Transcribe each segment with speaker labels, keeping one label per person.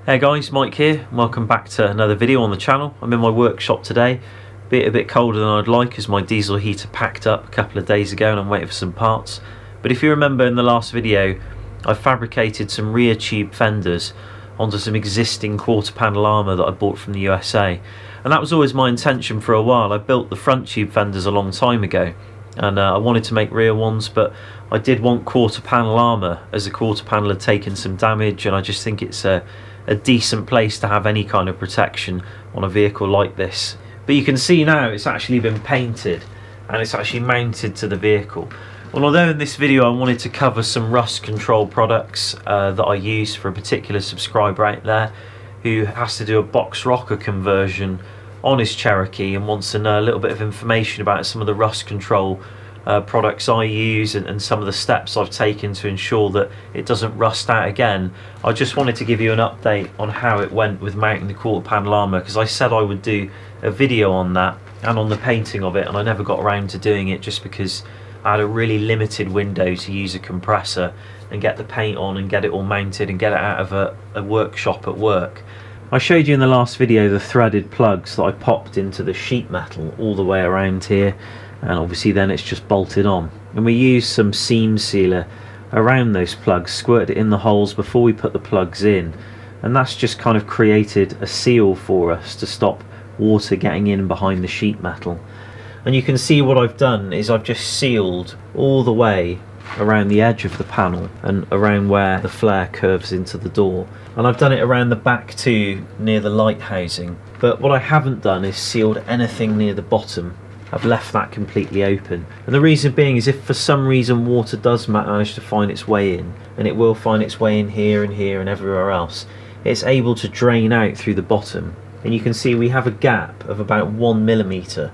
Speaker 1: Hey guys, Mike here, and welcome back to another video on the channel. I'm in my workshop today, a bit colder than I'd like as my diesel heater packed up a couple of days ago and I'm waiting for some parts. But if you remember in the last video, I fabricated some rear tube fenders onto some existing quarter panel armour that I bought from the USA. And that was always my intention for a while. I built the front tube fenders a long time ago, and I wanted to make rear ones, but I did want quarter panel armour as the quarter panel had taken some damage, and I just think it's a decent place to have any kind of protection on a vehicle like this. But you can see now it's actually been painted and it's actually mounted to the vehicle. Well, although in this video I wanted to cover some rust control products that I use for a particular subscriber out there who has to do a box rocker conversion on his Cherokee and wants to know a little bit of information about some of the rust control products I use and some of the steps I've taken to ensure that it doesn't rust out again. I just wanted to give you an update on how it went with mounting the quarter panel armour, because I said I would do a video on that and on the painting of it, and I never got around to doing it just because I had a really limited window to use a compressor and get the paint on and get it all mounted and get it out of a workshop at work. I showed you in the last video the threaded plugs that I popped into the sheet metal all the way around here, and obviously then it's just bolted on, and we used some seam sealer around those plugs, squirted it in the holes before we put the plugs in, and that's just kind of created a seal for us to stop water getting in behind the sheet metal. And you can see what I've done is I've just sealed all the way around the edge of the panel and around where the flare curves into the door, and I've done it around the back too, near the light housing. But what I haven't done is sealed anything near the bottom. I've left that completely open, and the reason being is if for some reason water does manage to find its way in, and it will find its way in here and everywhere else, it's able to drain out through the bottom. And you can see we have a gap of about 1 millimeter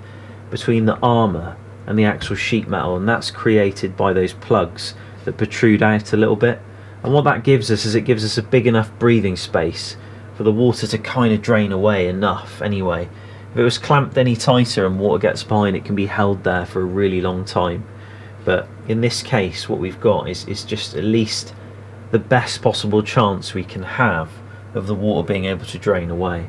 Speaker 1: between the armour and the actual sheet metal, and that's created by those plugs that protrude out a little bit. And what that gives us is it gives us a big enough breathing space for the water to kind of drain away enough anyway. If it was clamped any tighter and water gets behind, it can be held there for a really long time. But in this case what we've got is just at least the best possible chance we can have of the water being able to drain away.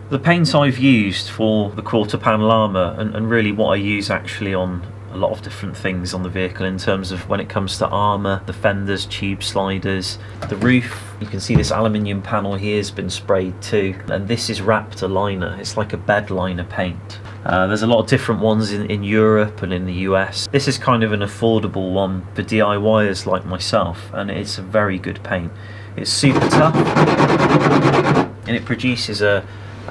Speaker 1: The paint I've used for the quarter panel armour, and really what I use actually on a lot of different things on the vehicle in terms of when it comes to armour, the fenders, tube sliders, the roof. You can see this aluminium panel here has been sprayed too, and this is wrapped a liner. It's like a bed liner paint. There's a lot of different ones in Europe and in the US. This is kind of an affordable one for DIYers like myself, and it's a very good paint. It's super tough and it produces a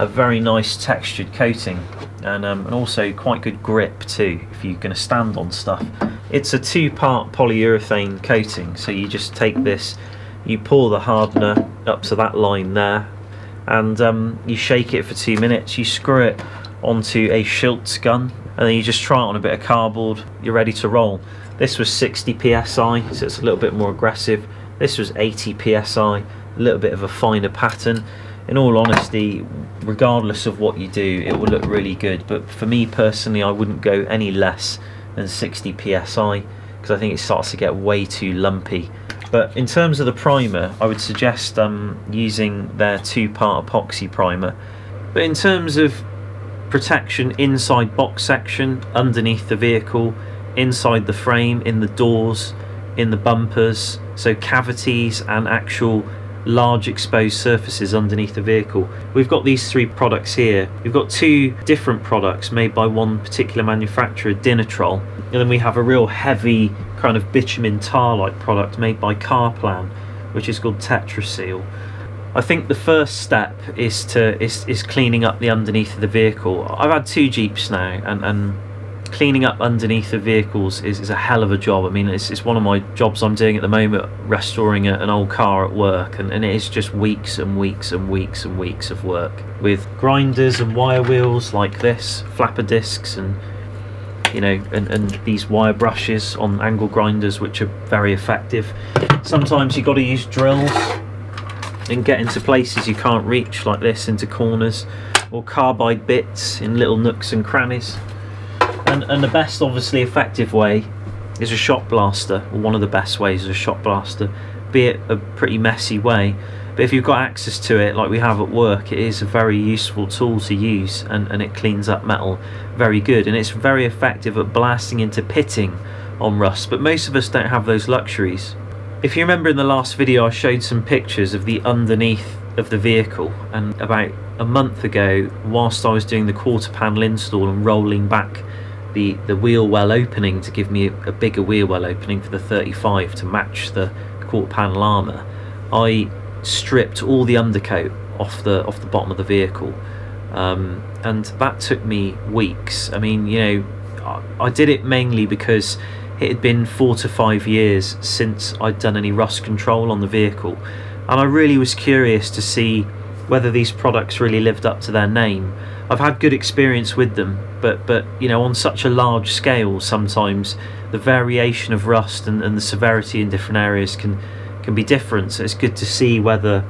Speaker 1: very nice textured coating, and also quite good grip too if you're going to stand on stuff. It's a two-part polyurethane coating, so you just take this, you pour the hardener up to that line there, and you shake it for 2 minutes, you screw it onto a Schultz gun, and then you just try it on a bit of cardboard, you're ready to roll. This was 60 psi, so it's a little bit more aggressive. This was 80 psi, a little bit of a finer pattern. In all honesty, regardless of what you do, it will look really good, but for me personally I wouldn't go any less than 60 psi because I think it starts to get way too lumpy. But in terms of the primer, I would suggest using their two-part epoxy primer. But in terms of protection inside box section, underneath the vehicle, inside the frame, in the doors, in the bumpers, so cavities and actual large exposed surfaces underneath the vehicle, we've got these three products here. We've got two different products made by one particular manufacturer, Dinitrol, and then we have a real heavy kind of bitumen tar like product made by Carplan, which is called Tetraseal. I think the first step is cleaning up the underneath of the vehicle. I've had 2 Jeeps now, and cleaning up underneath the vehicles is a hell of a job. I mean, it's one of my jobs I'm doing at the moment, restoring an old car at work, and it is just weeks and weeks and weeks and weeks of work with grinders and wire wheels like this, flapper discs, and you know, and these wire brushes on angle grinders, which are very effective. Sometimes you've got to use drills and get into places you can't reach, like this, into corners, or carbide bits in little nooks and crannies. And the best, obviously effective way is a shot blaster, or one of the best ways is a shot blaster, be it a pretty messy way. But if you've got access to it like we have at work, it is a very useful tool to use, and it cleans up metal very good, and it's very effective at blasting into pitting on rust, but most of us don't have those luxuries. If you remember in the last video I showed some pictures of the underneath of the vehicle, and about a month ago, whilst I was doing the quarter panel install and rolling back the wheel well opening to give me a bigger wheel well opening for the 35 to match the quarter panel armour, I stripped all the undercoat off the bottom of the vehicle, and that took me weeks. I mean, you know, I did it mainly because it had been 4 to 5 years since I'd done any rust control on the vehicle, and I really was curious to see whether these products really lived up to their name. I've had good experience with them, but you know, on such a large scale, sometimes the variation of rust and the severity in different areas can be different, so it's good to see whether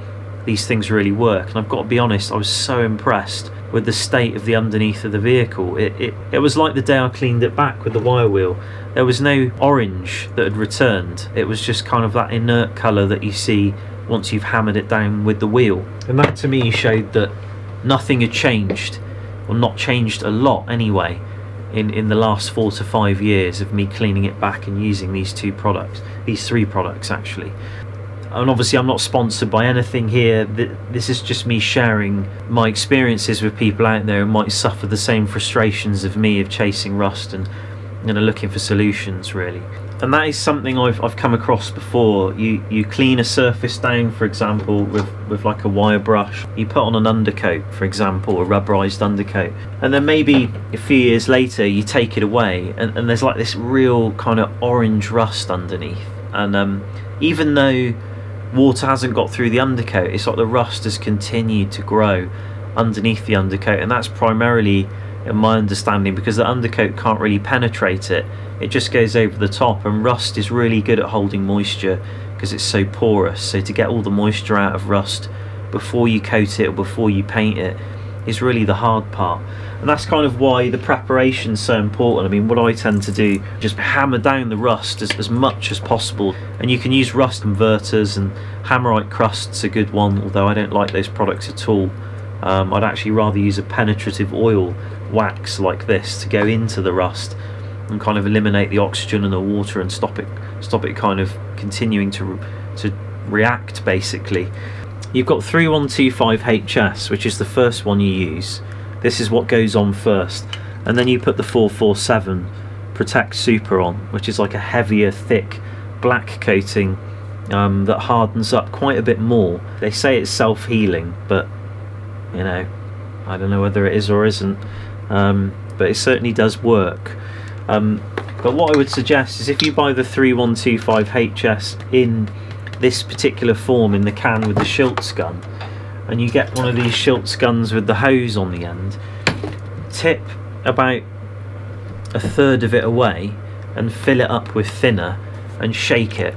Speaker 1: these things really work. And I've got to be honest, I was so impressed with the state of the underneath of the vehicle. It was like the day I cleaned it back with the wire wheel. There was no orange that had returned, it was just kind of that inert colour that you see once you've hammered it down with the wheel, and that to me showed that nothing had changed, or not changed a lot anyway, in the last 4 to 5 years of me cleaning it back and using these three products actually. And obviously I'm not sponsored by anything here, this is just me sharing my experiences with people out there who might suffer the same frustrations of me of chasing rust and looking for solutions really. And that is something I've come across before. You clean a surface down, for example, with like a wire brush. You put on an undercoat, for example, a rubberized undercoat, and then maybe a few years later you take it away, and there's like this real kind of orange rust underneath. And even though water hasn't got through the undercoat, it's like the rust has continued to grow underneath the undercoat, and that's primarily, in my understanding, because the undercoat can't really penetrate it. It just goes over the top, and rust is really good at holding moisture because it's so porous. So to get all the moisture out of rust before you coat it or before you paint it is really the hard part, and that's kind of why the preparation's so important. I mean, what I tend to do, just hammer down the rust as much as possible, and you can use rust converters, and Hammerite Crust's a good one, although I don't like those products at all. I'd actually rather use a penetrative oil wax like this to go into the rust and kind of eliminate the oxygen and the water and stop it kind of continuing to react basically. You've got 3125HS, which is the first one you use. This is what goes on first, and then you put the 447 Protect Super on, which is like a heavier, thick black coating that hardens up quite a bit more. They say it's self-healing, but you know, I don't know whether it is or isn't, but it certainly does work. But what I would suggest is if you buy the 3125HS in this particular form in the can with the Schultz gun, and you get one of these Schultz guns with the hose on the end, tip about a third of it away and fill it up with thinner and shake it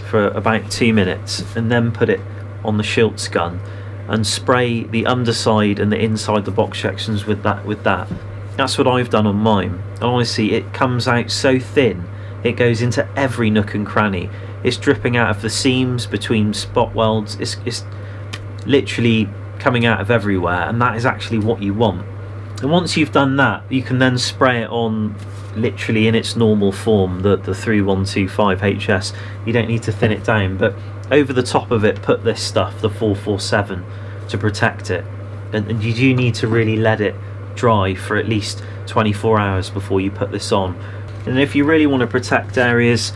Speaker 1: for about 2 minutes, and then put it on the Schultz gun and spray the underside and the inside the box sections with that. That's what I've done on mine, and honestly it comes out so thin, it goes into every nook and cranny. It's dripping out of the seams between spot welds, it's literally coming out of everywhere, and that is actually what you want. And once you've done that, you can then spray it on literally in its normal form, the 3125HS. You don't need to thin it down, but over the top of it put this stuff, the 447, to protect it. And you do need to really let it dry for at least 24 hours before you put this on. And if you really want to protect areas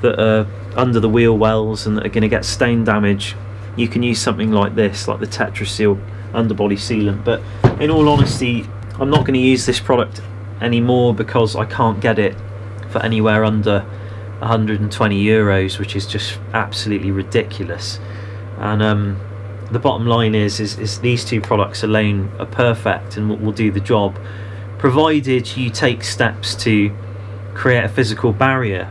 Speaker 1: that are under the wheel wells and that are going to get stain damage, you can use something like this, like the Tetraseal underbody sealant. But in all honesty, I'm not going to use this product anymore because I can't get it for anywhere under 120 euros, which is just absolutely ridiculous. And the bottom line is these two products alone are perfect and will do the job, provided you take steps to create a physical barrier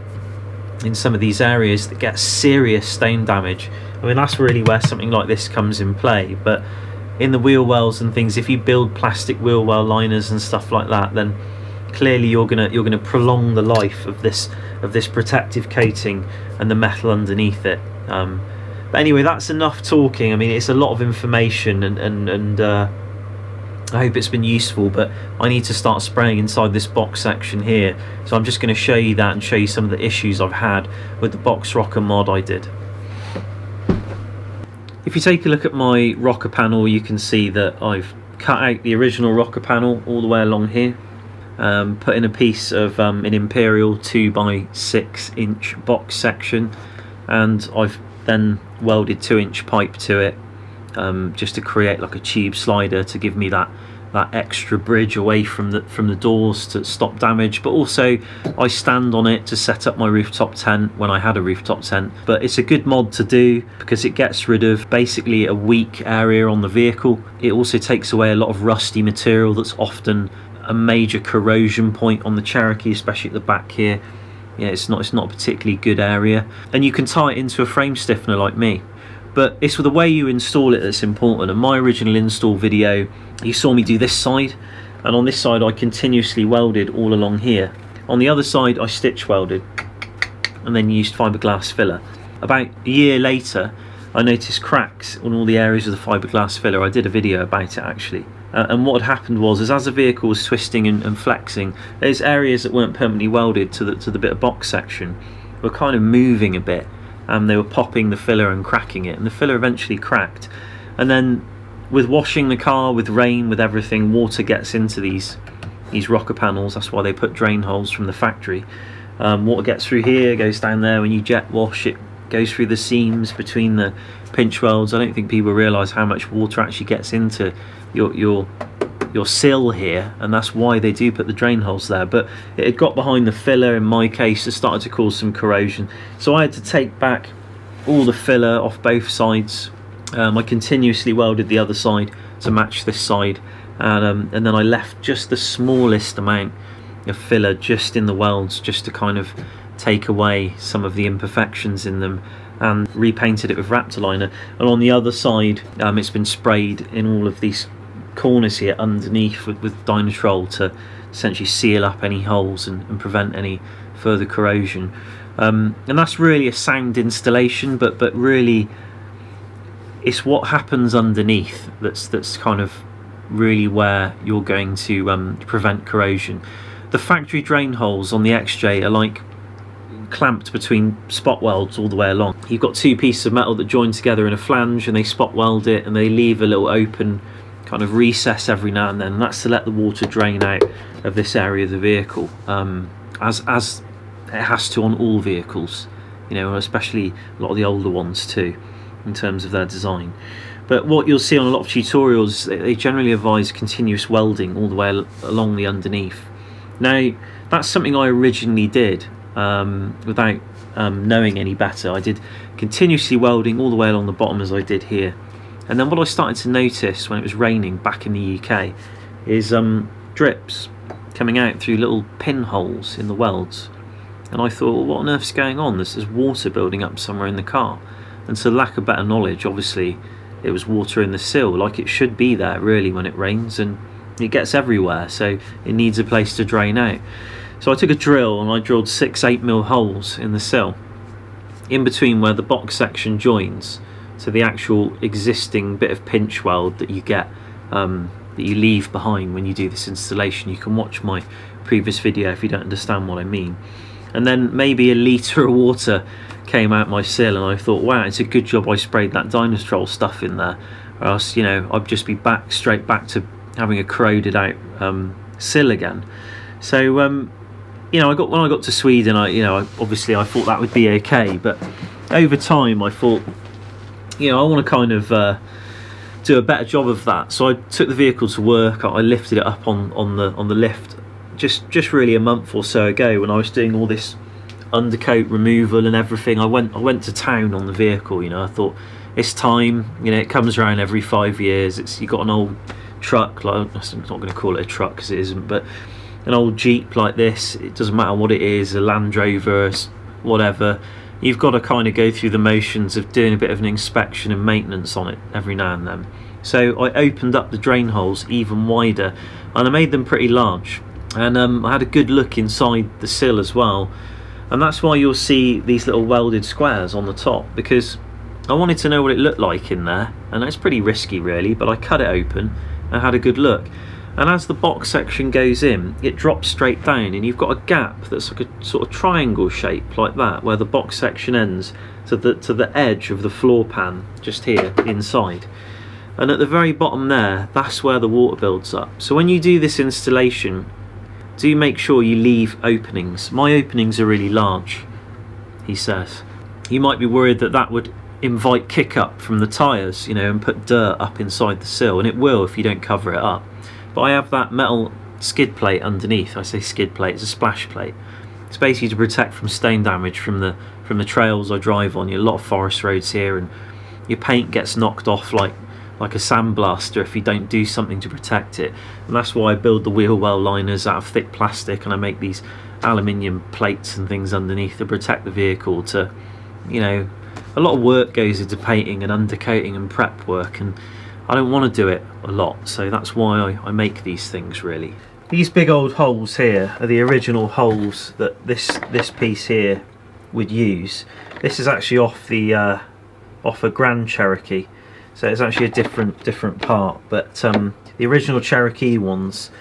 Speaker 1: in some of these areas that get serious stain damage. I mean, that's really where something like this comes in play. But in the wheel wells and things, if you build plastic wheel well liners and stuff like that, then clearly you're gonna prolong the life of this protective coating and the metal underneath it. But anyway, that's enough talking. I mean, it's a lot of information, and I hope it's been useful, but I need to start spraying inside this box section here, so I'm just going to show you that and show you some of the issues I've had with the box rocker mod I did. If you take a look at my rocker panel, you can see that I've cut out the original rocker panel all the way along here, put in a piece of an Imperial 2x6 inch box section, and I've then welded 2-inch pipe to it, just to create like a tube slider to give me that extra bridge away from the doors to stop damage. But also I stand on it to set up my rooftop tent when I had a rooftop tent. But it's a good mod to do because it gets rid of basically a weak area on the vehicle. It also takes away a lot of rusty material that's often a major corrosion point on the Cherokee, especially at the back here. Yeah, it's not a particularly good area, and you can tie it into a frame stiffener like me. But it's the way you install it that's important. In my original install video, you saw me do this side, and on this side I continuously welded all along here. On the other side I stitch welded and then used fiberglass filler. About a year later I noticed cracks on all the areas of the fiberglass filler. I did a video about it actually. And what had happened was, as the vehicle was twisting and flexing, those areas that weren't permanently welded to the bit of box section were kind of moving a bit. They were popping the filler and cracking it, and the filler eventually cracked. And then with washing the car, with rain, with everything, water gets into these rocker panels. That's why they put drain holes from the factory. Water gets through here, goes down there. When you jet wash, it goes through the seams between the pinch welds. I don't think people realise how much water actually gets into your sill here, and that's why they do put the drain holes there. But it had got behind the filler. In my case, it started to cause some corrosion, so I had to take back all the filler off both sides. I continuously welded the other side to match this side, and then I left just the smallest amount of filler just in the welds, just to kind of take away some of the imperfections in them, and repainted it with Raptor-Liner. And on the other side, it's been sprayed in all of these corners here underneath with Dynatrol to essentially seal up any holes and prevent any further corrosion. And that's really a sound installation, but really it's what happens underneath that's kind of really where you're going to prevent corrosion. The factory drain holes on the XJ are like clamped between spot welds all the way along. You've got two pieces of metal that join together in a flange, and they spot weld it, and they leave a little open kind of recess every now and then, and that's to let the water drain out of this area of the vehicle, as it has to on all vehicles, you know, especially a lot of the older ones too, in terms of their design. But what you'll see on a lot of tutorials, they generally advise continuous welding all the way along the underneath. Now, that's something I originally did without knowing any better. I did continuously welding all the way along the bottom as I did here. And then what I started to notice when it was raining back in the UK is drips coming out through little pinholes in the welds. And I thought, well, what on earth's going on? There's water building up somewhere in the car. And so, lack of better knowledge, obviously it was water in the sill, like it should be there really when it rains, and it gets everywhere, so it needs a place to drain out. So I took a drill and I drilled 6 8mm holes in the sill, in between where the box section joins to the actual existing bit of pinch weld that you get, that you leave behind when you do this installation. You can watch my previous video if you don't understand what I mean. And then maybe a litre of water came out my sill, and I thought, wow, it's a good job I sprayed that Dynatrol stuff in there, or else, you know, I'd just be straight back to having a corroded out sill again. So you know, when I got to Sweden, obviously I thought that would be okay, but over time I thought, you know, I want to kind of do a better job of that. So I took the vehicle to work. I lifted it up on the lift just really a month or so ago, when I was doing all this undercoat removal and everything. I went to town on the vehicle. You know, I thought, it's time. You know, it comes around every 5 years. You got an old truck, like, I'm not going to call it a truck because it isn't, but an old Jeep like this, it doesn't matter what it is, a Land Rover, whatever, you've got to kind of go through the motions of doing a bit of an inspection and maintenance on it every now and then. So I opened up the drain holes even wider, and I made them pretty large, and I had a good look inside the sill as well. And that's why you'll see these little welded squares on the top, because I wanted to know what it looked like in there, and it's pretty risky really, but I cut it open and had a good look. And as the box section goes in, it drops straight down, and you've got a gap that's like a sort of triangle shape like that, where the box section ends to the edge of the floor pan just here inside. And at the very bottom there, that's where the water builds up. So when you do this installation, do make sure you leave openings. My openings are really large, he says. You might be worried that that would invite kick up from the tyres, you know, and put dirt up inside the sill, and it will if you don't cover it up. But I have that metal skid plate underneath. I say skid plate, it's a splash plate. It's basically to protect from stain damage from the trails I drive on. You have a lot of forest roads here, and your paint gets knocked off like a sandblaster if you don't do something to protect it. And that's why I build the wheel well liners out of thick plastic, and I make these aluminium plates and things underneath to protect the vehicle. To, you know, a lot of work goes into painting and undercoating and prep work, and I don't want to do it a lot, so that's why I make these things really. These big old holes here are the original holes that this piece here would use. This is actually off a Grand Cherokee, so it's actually a different part, but the original Cherokee ones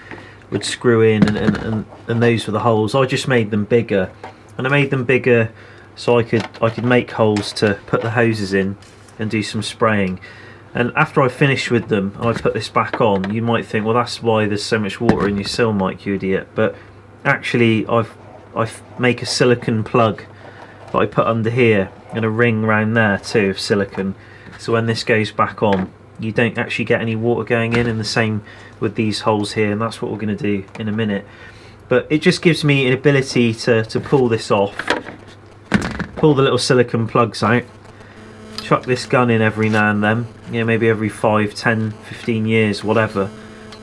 Speaker 1: would screw in, and those were the holes. I just made them bigger, and I made them bigger so I could make holes to put the hoses in and do some spraying. And after I finish with them and I put this back on, you might think, well, that's why there's so much water in your sill, Mike, you idiot. But actually I make a silicone plug that I put under here and a ring around there too of silicone, so when this goes back on you don't actually get any water going in, and the same with these holes here, and that's what we're going to do in a minute. But it just gives me an ability to pull this off, pull the little silicone plugs out, chuck this gun in every now and then, you know, maybe every 5, 10, 15 years, whatever,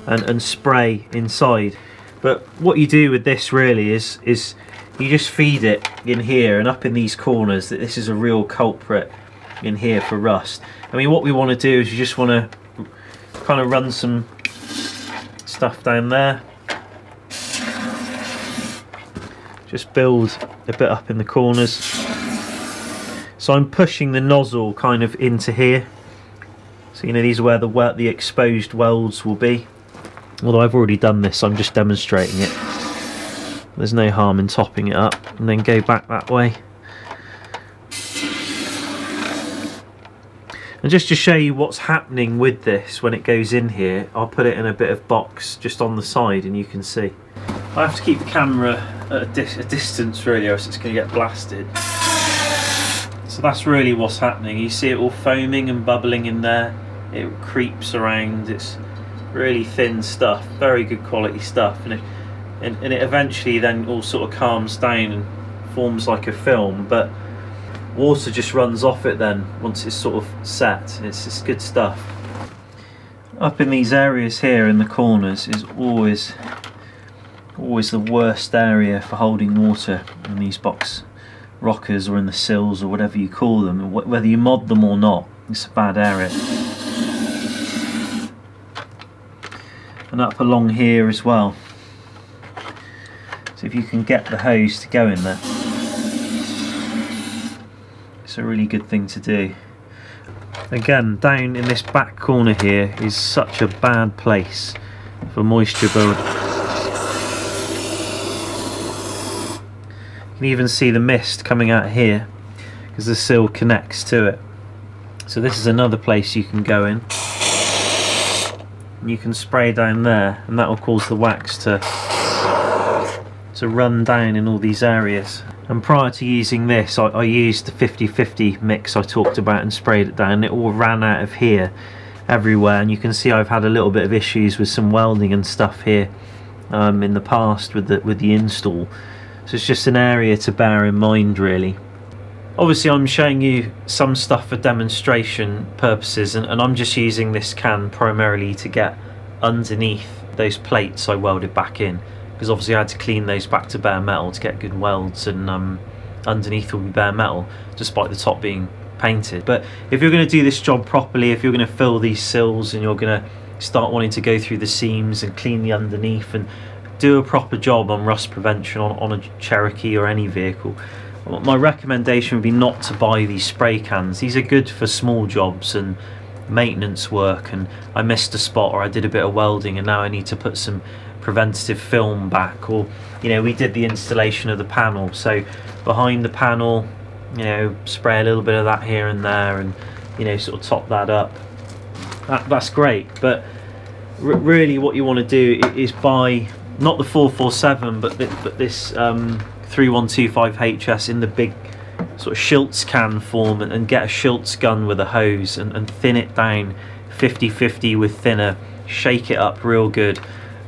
Speaker 1: and spray inside. But what you do with this really is you just feed it in here and up in these corners. That this is a real culprit in here for rust. I mean, what we want to do is you just want to kind of run some stuff down there, just build a bit up in the corners. So I'm pushing the nozzle kind of into here, so you know these are where the exposed welds will be. Although I've already done this, I'm just demonstrating it. There's no harm in topping it up, and then go back that way. And just to show you what's happening with this when it goes in here, I'll put it in a bit of box just on the side and you can see. I have to keep the camera at a distance really, or else it's going to get blasted. So that's really what's happening. You see it all foaming and bubbling in there. It creeps around. It's really thin stuff, very good quality stuff, and it eventually then all sort of calms down and forms like a film. But water just runs off it then once it's sort of set. It's just good stuff. Up in these areas here in the corners is always the worst area for holding water in these box rockers or in the sills or whatever you call them. Whether you mod them or not, it's a bad area. And up along here as well. So if you can get the hose to go in there, it's a really good thing to do. Again, down in this back corner here is such a bad place for moisture build. You can even see the mist coming out here because the sill connects to it. So this is another place you can go in. And you can spray down there, and that will cause the wax to run down in all these areas. And prior to using this, I used the 50-50 mix I talked about and sprayed it down. It all ran out of here everywhere, and you can see I've had a little bit of issues with some welding and stuff here in the past with the install. So it's just an area to bear in mind really. Obviously I'm showing you some stuff for demonstration purposes, and I'm just using this can primarily to get underneath those plates I welded back in, because obviously I had to clean those back to bare metal to get good welds, and underneath will be bare metal despite the top being painted. But if you're going to do this job properly, if you're going to fill these sills and you're going to start wanting to go through the seams and clean the underneath and do a proper job on rust prevention on a Cherokee or any vehicle, my recommendation would be not to buy these spray cans. These are good for small jobs and maintenance work, and I missed a spot or I did a bit of welding and now I need to put some preventative film back, or we did the installation of the panel, so behind the panel, spray a little bit of that here and there, and sort of top that up. That's great, but really what you want to do is buy not the 447 but this 3125HS in the big sort of Schultz can form, and get a Schultz gun with a hose and thin it down 50-50 with thinner, shake it up real good,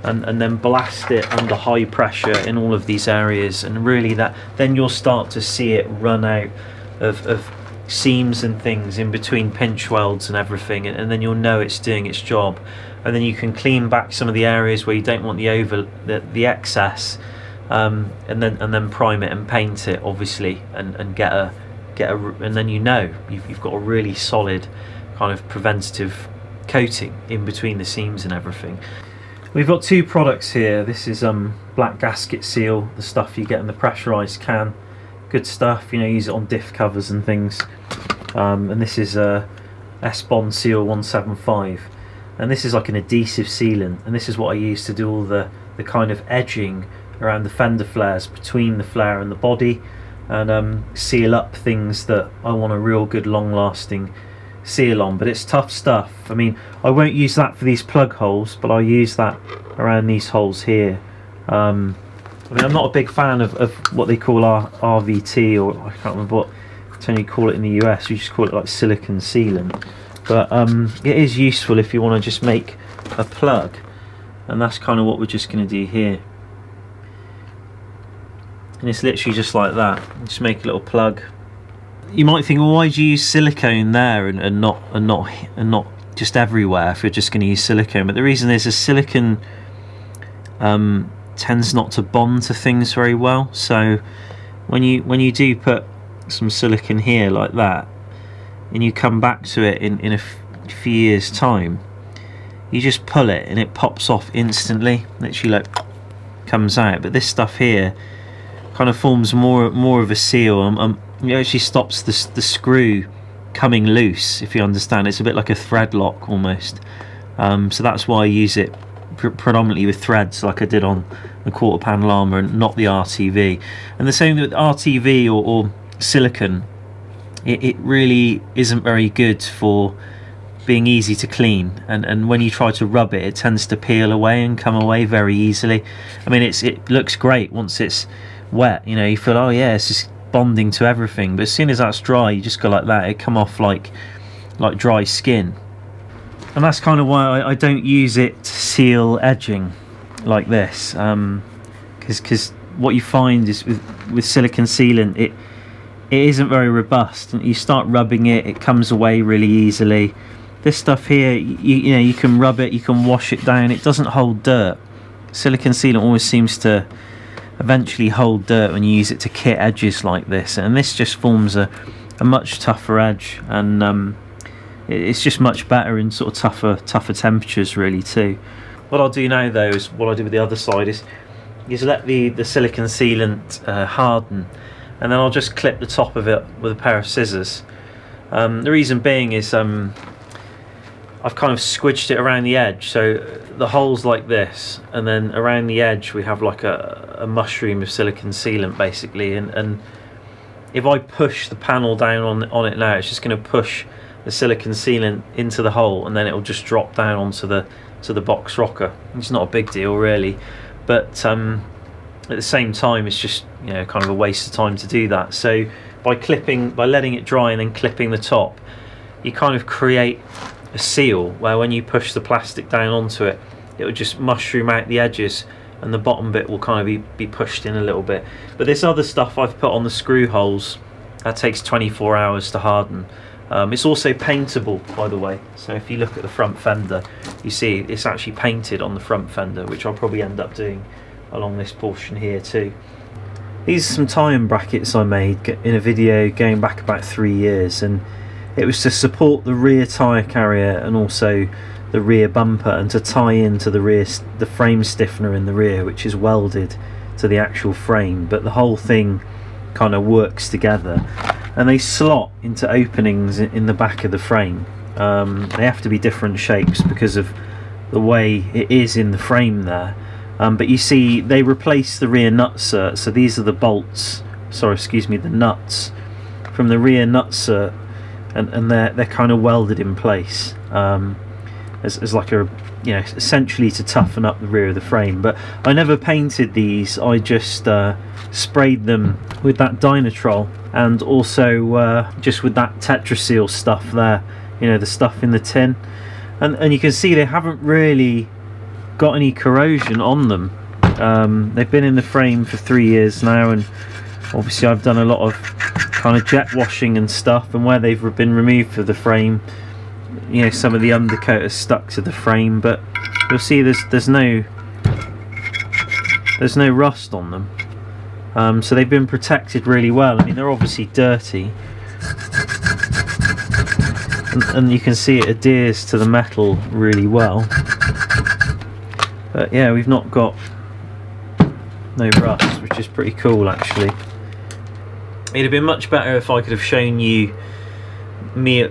Speaker 1: and then blast it under high pressure in all of these areas, and really then you'll start to see it run out of seams and things in between pinch welds and everything, and then you'll know it's doing its job, and then you can clean back some of the areas where you don't want the excess, and then prime it and paint it, obviously, and get a and then you've got a really solid kind of preventative coating in between the seams and everything. We've got two products here. This is black gasket seal, the stuff you get in the pressurized can. Good stuff, use it on diff covers and things. And this is S-Bond Seal 175, and this is like an adhesive sealant, and this is what I use to do all the kind of edging around the fender flares between the flare and the body, and seal up things that I want a real good long-lasting seal on. But it's tough stuff. I mean, I won't use that for these plug holes, but I'll use that around these holes here. I mean, I'm not a big fan of what they call RVT, or I can't remember what you call it in the US. You just call it like silicon sealant, but it is useful if you want to just make a plug, and that's kind of what we're just going to do here. And it's literally just like that. Just make a little plug. You might think, well, why do you use silicone there and not just everywhere if you're just going to use silicone? But the reason is, a silicone tends not to bond to things very well. So when you do put some silicone here like that, and you come back to it in a few years' time, you just pull it and it pops off instantly. Literally, like, comes out. But this stuff here kind of forms more of a seal. It actually stops the screw coming loose, if you understand. It's a bit like a thread lock almost. So that's why I use it predominantly with threads, like I did on the quarter panel armour, and not the RTV. And the same with RTV or silicone, it really isn't very good for being easy to clean, and when you try to rub it, it tends to peel away and come away very easily. I mean, it looks great once it's wet, you feel, oh yeah, it's just bonding to everything, but as soon as that's dry, you just go like that, it come off like dry skin. And that's kind of why I don't use it to seal edging like this, because what you find is with silicone sealant, it isn't very robust, and you start rubbing it, it comes away really easily. This stuff here, you can rub it, you can wash it down, it doesn't hold dirt. Silicone sealant always seems to eventually hold dirt when you use it to kit edges like this, and this just forms a much tougher edge, and it's just much better in sort of tougher temperatures really too. What I'll do now though is what I do with the other side is let the silicone sealant harden, and then I'll just clip the top of it with a pair of scissors. The reason being is I've kind of squidged it around the edge, so the hole's like this, and then around the edge we have like a mushroom of silicone sealant basically, and if I push the panel down on it now, it's just going to push the silicone sealant into the hole, and then it'll just drop down onto the box rocker. It's not a big deal really, but at the same time it's just kind of a waste of time to do that. So by letting it dry and then clipping the top, you kind of create a seal where when you push the plastic down onto it, it will just mushroom out the edges, and the bottom bit will kind of be pushed in a little bit. But this other stuff I've put on the screw holes, that takes 24 hours to harden. It's also paintable, by the way, so if you look at the front fender, you see it's actually painted on the front fender, which I'll probably end up doing along this portion here too. These are some tie-in brackets I made in a video going back about 3 years, and it was to support the rear tyre carrier and also the rear bumper, and to tie into the frame stiffener in the rear, which is welded to the actual frame. But the whole thing kind of works together, and they slot into openings in the back of the frame. They have to be different shapes because of the way it is in the frame there. But you see, they replace the rear nutsert, so these are the bolts, sorry, excuse me, the nuts from the rear nutsert, and they're kind of welded in place as like a, you know, essentially to toughen up the rear of the frame. But I never painted these, I just sprayed them with that Dynatrol, and also just with that Tetraseal stuff there, you know, the stuff in the tin, and you can see they haven't really got any corrosion on them. They've been in the frame for 3 years now, and obviously I've done a lot of kind of jet washing and stuff, and where they've been removed from the frame, you know, some of the undercoat has stuck to the frame, but you'll see there's no rust on them. So they've been protected really well. I mean, they're obviously dirty, and you can see it adheres to the metal really well. But yeah, we've not got no rust, which is pretty cool actually. It'd have been much better if I could have shown you me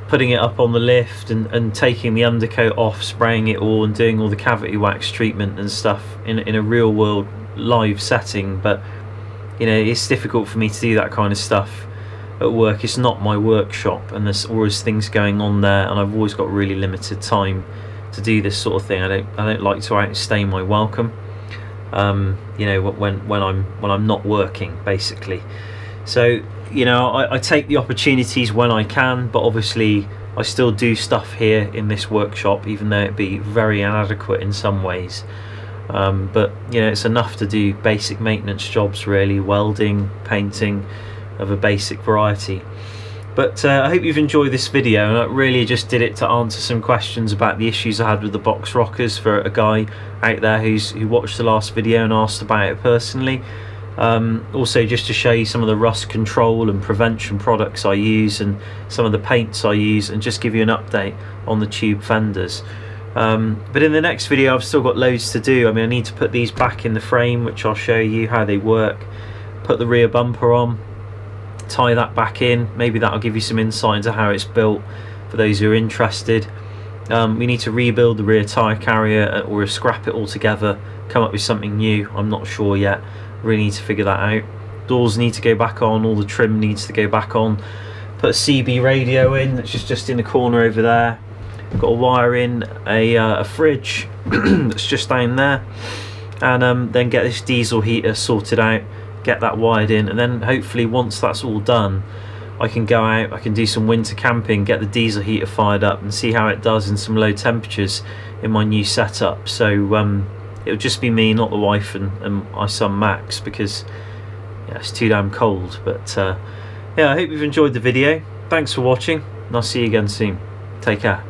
Speaker 1: putting it up on the lift and taking the undercoat off, spraying it all, and doing all the cavity wax treatment and stuff in a real world live setting. But you know, it's difficult for me to do that kind of stuff at work. It's not my workshop, and there's always things going on there, and I've always got really limited time to do this sort of thing. I don't like to outstay my welcome, you know, when I'm not working, basically. So you know, I take the opportunities when I can, but obviously I still do stuff here in this workshop, even though it be very inadequate in some ways. But you know, it's enough to do basic maintenance jobs, really, welding, painting of a basic variety. But I hope you've enjoyed this video, and I really just did it to answer some questions about the issues I had with the box rockers for a guy out there who watched the last video and asked about it personally. Also just to show you some of the rust control and prevention products I use, and some of the paints I use, and just give you an update on the tube fenders. But in the next video I've still got loads to do. I mean, I need to put these back in the frame, which I'll show you how they work, put the rear bumper on, tie that back in. Maybe that'll give you some insight into how it's built for those who are interested. We need to rebuild the rear tyre carrier, or scrap it altogether, come up with something new. I'm not sure yet, really need to figure that out. Doors need to go back on, all the trim needs to go back on. Put a CB radio in, that's just in the corner over there. Got a wire in a fridge that's just down there, and then get this diesel heater sorted out, get that wired in, and then hopefully once that's all done, I can go out, I can do some winter camping, get the diesel heater fired up and see how it does in some low temperatures in my new setup. So it'll just be me, not the wife and my son Max, because yeah, it's too damn cold. But yeah, I hope you've enjoyed the video. Thanks for watching, and I'll see you again soon. Take care.